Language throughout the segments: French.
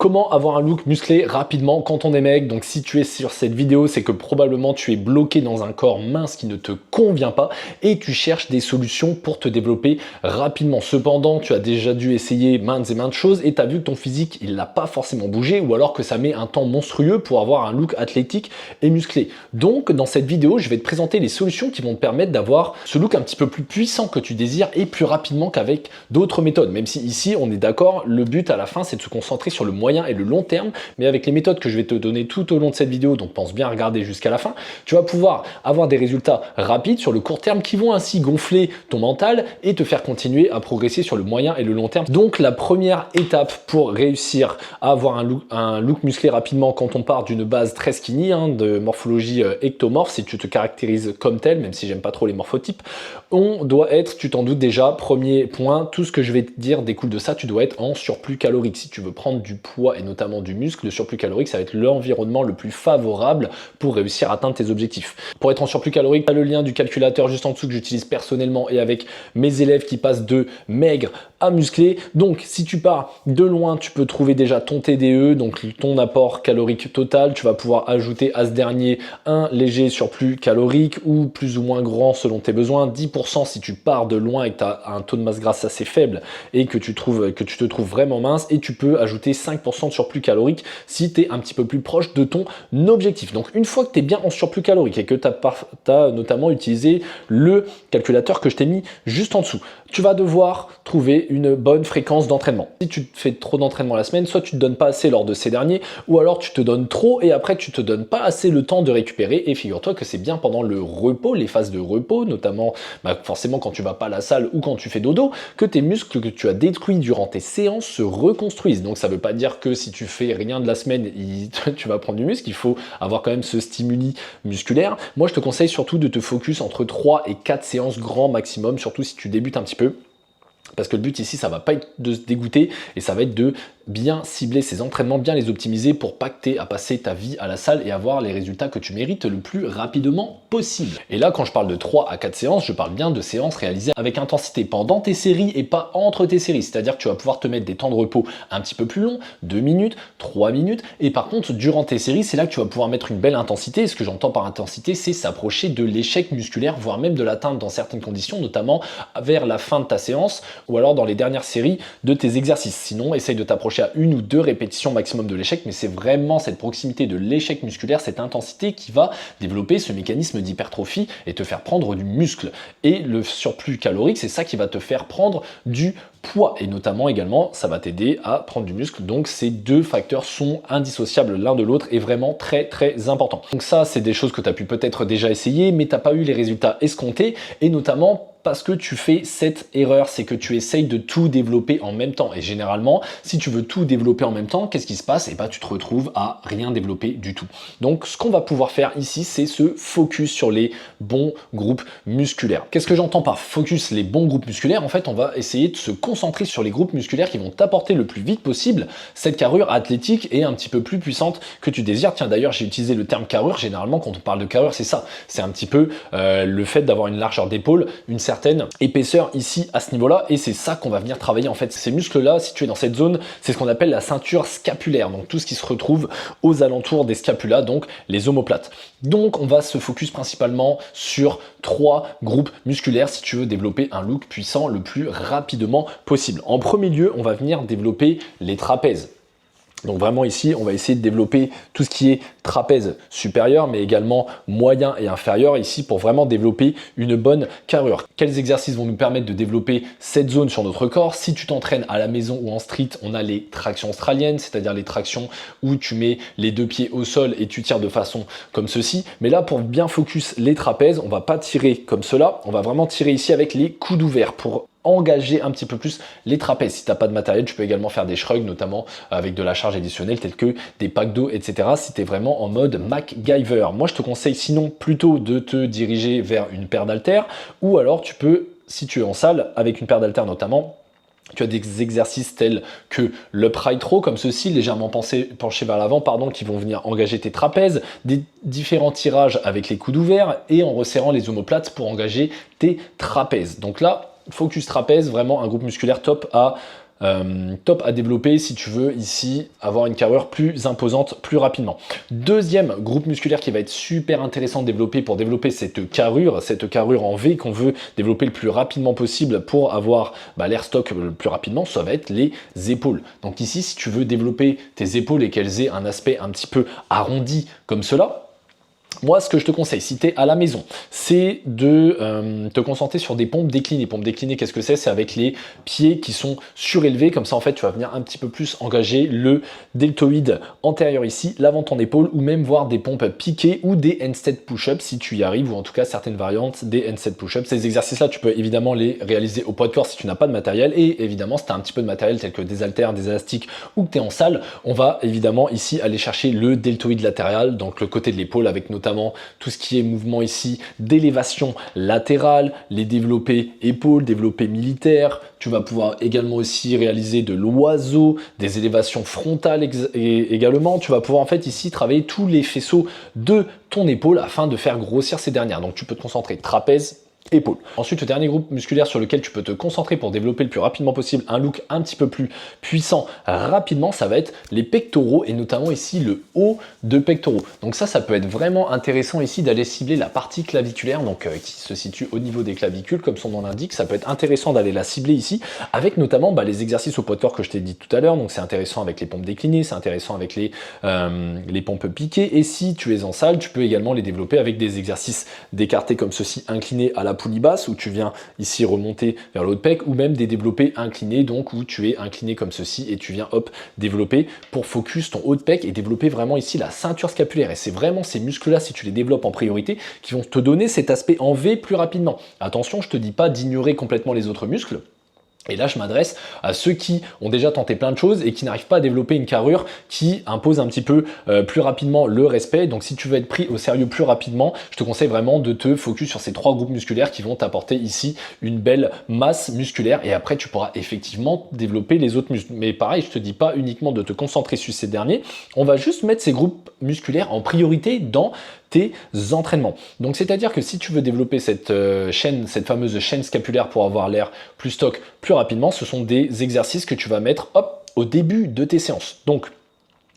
Comment avoir un look musclé rapidement quand on est mec? Donc si tu es sur cette vidéo, c'est que probablement tu es bloqué dans un corps mince qui ne te convient pas et tu cherches des solutions pour te développer rapidement. Cependant, tu as déjà dû essayer maintes et maintes choses et tu as vu que ton physique, il n'a pas forcément bougé ou alors que ça met un temps monstrueux pour avoir un look athlétique et musclé. Donc dans cette vidéo, je vais te présenter les solutions qui vont te permettre d'avoir ce look un petit peu plus puissant que tu désires et plus rapidement qu'avec d'autres méthodes. Même si ici, on est d'accord, le but à la fin, c'est de se concentrer sur le moyen et le long terme, mais avec les méthodes que je vais te donner tout au long de cette vidéo, donc pense bien regarder jusqu'à la fin, tu vas pouvoir avoir des résultats rapides sur le court terme qui vont ainsi gonfler ton mental et te faire continuer à progresser sur le moyen et le long terme. Donc la première étape pour réussir à avoir un look musclé rapidement quand on part d'une base très skinny, de morphologie ectomorphe, si tu te caractérises comme tel, même si j'aime pas trop les morphotypes, on doit être, tu t'en doutes déjà, premier point, tout ce que je vais te dire découle de ça, tu dois être en surplus calorique. Si tu veux prendre du poids et notamment du muscle, le surplus calorique, ça va être l'environnement le plus favorable pour réussir à atteindre tes objectifs. Pour être en surplus calorique, tu as le lien du calculateur juste en dessous que j'utilise personnellement et avec mes élèves qui passent de maigre à musclé. Donc, si tu pars de loin, tu peux trouver déjà ton TDE, donc ton apport calorique total. Tu vas pouvoir ajouter à ce dernier un léger surplus calorique ou plus ou moins grand selon tes besoins. 10% si tu pars de loin et que tu as un taux de masse grasse assez faible et que tu te trouves vraiment mince. Et tu peux ajouter 5% de surplus calorique si tu es un petit peu plus proche de ton objectif. Donc, une fois que tu es bien en surplus calorique et que tu as notamment utilisé le calculateur que je t'ai mis juste en dessous, tu vas devoir trouver une bonne fréquence d'entraînement. Si tu fais trop d'entraînement la semaine, soit tu te donnes pas assez lors de ces derniers, ou alors tu te donnes trop et après tu te donnes pas assez le temps de récupérer. Et figure-toi que c'est bien pendant le repos, les phases de repos, notamment forcément quand tu vas pas à la salle ou quand tu fais dodo, que tes muscles que tu as détruits durant tes séances se reconstruisent. Donc ça veut pas dire que si tu fais rien de la semaine, tu vas prendre du muscle. Il faut avoir quand même ce stimuli musculaire. Moi, je te conseille surtout de te focus entre 3 et 4 séances grand maximum, surtout si tu débutes un petit peu. Parce que le but ici, ça va pas être de se dégoûter et ça va être de bien cibler ces entraînements, bien les optimiser pour pas que tu aies à passer ta vie à la salle et avoir les résultats que tu mérites le plus rapidement possible. Et là, quand je parle de 3 à 4 séances, je parle bien de séances réalisées avec intensité pendant tes séries et pas entre tes séries. C'est-à-dire que tu vas pouvoir te mettre des temps de repos un petit peu plus longs, 2 minutes, 3 minutes. Et par contre, durant tes séries, c'est là que tu vas pouvoir mettre une belle intensité. Et ce que j'entends par intensité, c'est s'approcher de l'échec musculaire, voire même de l'atteindre dans certaines conditions, notamment vers la fin de ta séance ou alors dans les dernières séries de tes exercices. Sinon, essaye de t'approcher à 1 ou 2 répétitions maximum de l'échec, mais c'est vraiment cette proximité de l'échec musculaire, cette intensité qui va développer ce mécanisme d'hypertrophie et te faire prendre du muscle. Et le surplus calorique, c'est ça qui va te faire prendre du poids et notamment également ça va t'aider à prendre du muscle. Donc ces deux facteurs sont indissociables l'un de l'autre et vraiment très importants. Donc ça, c'est des choses que tu as pu peut-être déjà essayer mais tu n'as pas eu les résultats escomptés et notamment parce que tu fais cette erreur, c'est que tu essayes de tout développer en même temps. Et généralement, si tu veux tout développer en même temps, qu'est-ce qui se passe? Et tu te retrouves à rien développer du tout. Donc, ce qu'on va pouvoir faire ici, c'est se focus sur les bons groupes musculaires. Qu'est-ce que j'entends par focus les bons groupes musculaires? En fait, on va essayer de se concentrer sur les groupes musculaires qui vont t'apporter le plus vite possible cette carrure athlétique et un petit peu plus puissante que tu désires. Tiens, d'ailleurs, j'ai utilisé le terme carrure. Généralement, quand on parle de carrure, c'est ça. C'est un petit peu le fait d'avoir une largeur d'épaule, une certaine épaisseur ici à ce niveau-là et c'est ça qu'on va venir travailler en fait. Ces muscles-là, situés dans cette zone, c'est ce qu'on appelle la ceinture scapulaire, donc tout ce qui se retrouve aux alentours des scapulas, donc les omoplates. Donc on va se focus principalement sur 3 groupes musculaires si tu veux développer un look puissant le plus rapidement possible. En premier lieu, on va venir développer les trapèzes. Donc vraiment ici, on va essayer de développer tout ce qui est trapèze supérieur, mais également moyen et inférieur ici pour vraiment développer une bonne carrure. Quels exercices vont nous permettre de développer cette zone sur notre corps? Si tu t'entraînes à la maison ou en street, on a les tractions australiennes, c'est-à-dire les tractions où tu mets les 2 pieds au sol et tu tires de façon comme ceci. Mais là, pour bien focus les trapèzes, on va pas tirer comme cela, on va vraiment tirer ici avec les coudes ouverts pour engager un petit peu plus les trapèzes. Si tu n'as pas de matériel, tu peux également faire des shrugs, notamment avec de la charge additionnelle telle que des packs d'eau, etc. si tu es vraiment en mode MacGyver. Moi, je te conseille sinon plutôt de te diriger vers une paire d'haltères ou alors tu peux, si tu es en salle, avec une paire d'haltères notamment, tu as des exercices tels que l'upright row, comme ceci, légèrement penché vers l'avant, qui vont venir engager tes trapèzes, des différents tirages avec les coudes ouverts et en resserrant les omoplates pour engager tes trapèzes. Donc là, focus trapèze, vraiment un groupe musculaire top à top à développer si tu veux ici avoir une carrure plus imposante plus rapidement. Deuxième groupe musculaire qui va être super intéressant de développer pour développer cette carrure en V qu'on veut développer le plus rapidement possible pour avoir l'air stock le plus rapidement, ça va être les épaules. Donc ici, si tu veux développer tes épaules et qu'elles aient un aspect un petit peu arrondi comme cela, moi, ce que je te conseille, si tu es à la maison, c'est de te concentrer sur des pompes déclinées. Pompes déclinées, qu'est-ce que c'est? C'est avec les pieds qui sont surélevés. Comme ça, en fait, tu vas venir un petit peu plus engager le deltoïde antérieur ici, l'avant de ton épaule, ou même voir des pompes piquées ou des handstand push-ups si tu y arrives, ou en tout cas certaines variantes des handstand push-ups. Ces exercices-là, tu peux évidemment les réaliser au poids de corps si tu n'as pas de matériel. Et évidemment, si tu as un petit peu de matériel tel que des haltères, des élastiques ou que tu es en salle, on va évidemment ici aller chercher le deltoïde latéral, donc le côté de l'épaule avec notamment tout ce qui est mouvement ici d'élévation latérale, les développés épaules, développés militaires. Tu vas pouvoir également aussi réaliser de l'oiseau, des élévations frontales également. Tu vas pouvoir en fait ici travailler tous les faisceaux de ton épaule afin de faire grossir ces dernières. Donc tu peux te concentrer trapèze, épaules. Ensuite, le dernier groupe musculaire sur lequel tu peux te concentrer pour développer le plus rapidement possible un look un petit peu plus puissant rapidement, ça va être les pectoraux et notamment ici le haut de pectoraux. Donc ça peut être vraiment intéressant ici d'aller cibler la partie claviculaire, donc qui se situe au niveau des clavicules, comme son nom l'indique. Ça peut être intéressant d'aller la cibler ici, avec notamment les exercices au poids de corps que je t'ai dit tout à l'heure. Donc c'est intéressant avec les pompes déclinées, c'est intéressant avec les pompes piquées. Et si tu es en salle, tu peux également les développer avec des exercices d'écarté comme ceci, inclinés à la poulie basse, où tu viens ici remonter vers le haut de pec, ou même des développés inclinés, donc où tu es incliné comme ceci et tu viens hop développer pour focus ton haut de pec et développer vraiment ici la ceinture scapulaire. Et c'est vraiment ces muscles là, si tu les développes en priorité, qui vont te donner cet aspect en V plus rapidement. Attention, je te dis pas d'ignorer complètement les autres muscles. Et là, je m'adresse à ceux qui ont déjà tenté plein de choses et qui n'arrivent pas à développer une carrure qui impose un petit peu plus rapidement le respect. Donc, si tu veux être pris au sérieux plus rapidement, je te conseille vraiment de te focus sur ces trois groupes musculaires qui vont t'apporter ici une belle masse musculaire. Et après, tu pourras effectivement développer les autres muscles. Mais pareil, je te dis pas uniquement de te concentrer sur ces derniers. On va juste mettre ces groupes musculaires en priorité dans tes entraînements. Donc, c'est-à-dire que si tu veux développer cette fameuse chaîne scapulaire pour avoir l'air plus stock plus rapidement, ce sont des exercices que tu vas mettre hop, au début de tes séances. Donc,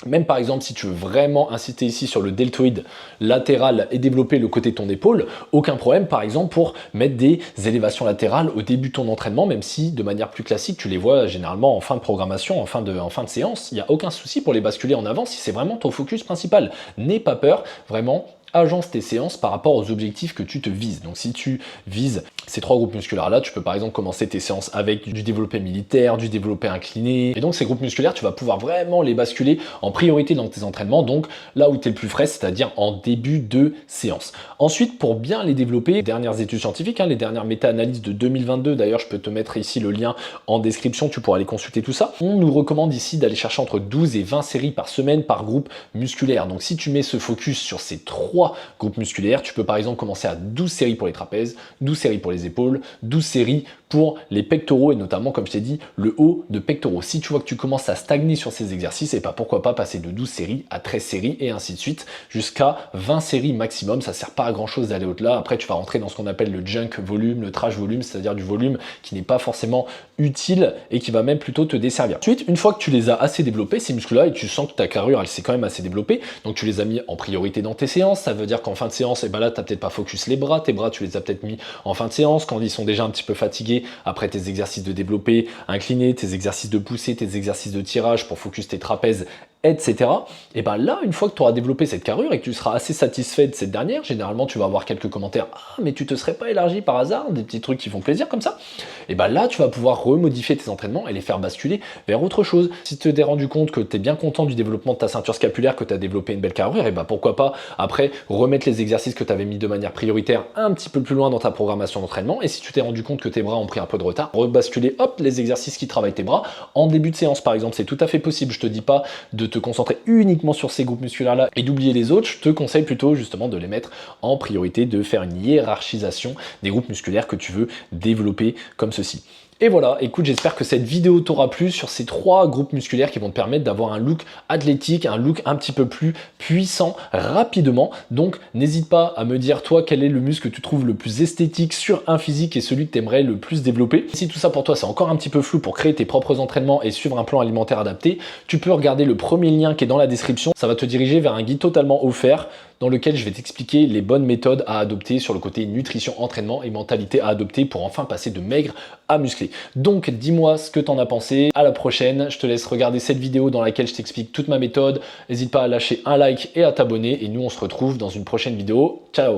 même par exemple, si tu veux vraiment inciter ici sur le deltoïde latéral et développer le côté de ton épaule, aucun problème par exemple pour mettre des élévations latérales au début de ton entraînement, même si de manière plus classique, tu les vois généralement en fin de programmation, en fin de séance. Il n'y a aucun souci pour les basculer en avant si c'est vraiment ton focus principal. N'aie pas peur, vraiment. Agence tes séances par rapport aux objectifs que tu te vises. Donc si tu vises ces trois groupes musculaires là, tu peux par exemple commencer tes séances avec du développé militaire, du développé incliné. Et donc ces groupes musculaires, tu vas pouvoir vraiment les basculer en priorité dans tes entraînements, donc là où tu es le plus frais, c'est-à-dire en début de séance. Ensuite, pour bien les développer, les dernières études scientifiques, les dernières méta-analyses de 2022, d'ailleurs je peux te mettre ici le lien en description, tu pourras aller consulter tout ça. On nous recommande ici d'aller chercher entre 12 et 20 séries par semaine par groupe musculaire. Donc si tu mets ce focus sur ces trois groupes musculaires, tu peux par exemple commencer à 12 séries pour les trapèzes, 12 séries pour les épaules, 12 séries pour les pectoraux et notamment, comme je t'ai dit, le haut de pectoraux. Si tu vois que tu commences à stagner sur ces exercices, et pourquoi pas passer de 12 séries à 13 séries et ainsi de suite jusqu'à 20 séries maximum. Ça sert pas à grand chose d'aller au-delà. Après, tu vas rentrer dans ce qu'on appelle le junk volume, le trash volume, c'est-à-dire du volume qui n'est pas forcément utile et qui va même plutôt te desservir. Ensuite, une fois que tu les as assez développés, ces muscles-là, et tu sens que ta carrure, elle s'est quand même assez développée, donc tu les as mis en priorité dans tes séances. Ça veut dire qu'en fin de séance, là, tu n'as peut-être pas focus les bras. Tes bras, tu les as peut-être mis en fin de séance quand ils sont déjà un petit peu fatigués après tes exercices de développé incliné, tes exercices de poussée, tes exercices de tirage pour focus tes trapèzes, etc. Et bien là, une fois que tu auras développé cette carrure et que tu seras assez satisfait de cette dernière, généralement tu vas avoir quelques commentaires. Ah, mais tu te serais pas élargi par hasard, des petits trucs qui font plaisir comme ça. Et bien là, tu vas pouvoir remodifier tes entraînements et les faire basculer vers autre chose. Si tu t'es rendu compte que tu es bien content du développement de ta ceinture scapulaire, que tu as développé une belle carrure, et bien pourquoi pas après remettre les exercices que tu avais mis de manière prioritaire un petit peu plus loin dans ta programmation d'entraînement. Et si tu t'es rendu compte que tes bras ont pris un peu de retard, rebasculer hop les exercices qui travaillent tes bras en début de séance par exemple. C'est tout à fait possible. Je te dis pas de te concentrer uniquement sur ces groupes musculaires là et d'oublier les autres. Je te conseille plutôt justement de les mettre en priorité, de faire une hiérarchisation des groupes musculaires que tu veux développer comme ceci. Et voilà, écoute, j'espère que cette vidéo t'aura plu sur ces 3 groupes musculaires qui vont te permettre d'avoir un look athlétique, un look un petit peu plus puissant rapidement. Donc, n'hésite pas à me dire, toi, quel est le muscle que tu trouves le plus esthétique sur un physique et celui que tu aimerais le plus développer. Si tout ça pour toi, c'est encore un petit peu flou pour créer tes propres entraînements et suivre un plan alimentaire adapté, tu peux regarder le premier lien qui est dans la description. Ça va te diriger vers un guide totalement offert dans lequel je vais t'expliquer les bonnes méthodes à adopter sur le côté nutrition, entraînement et mentalité à adopter pour enfin passer de maigre à musclé. Donc dis-moi ce que tu en as pensé. À la prochaine, je te laisse regarder cette vidéo dans laquelle je t'explique toute ma méthode. N'hésite pas à lâcher un like et à t'abonner et nous on se retrouve dans une prochaine vidéo. Ciao!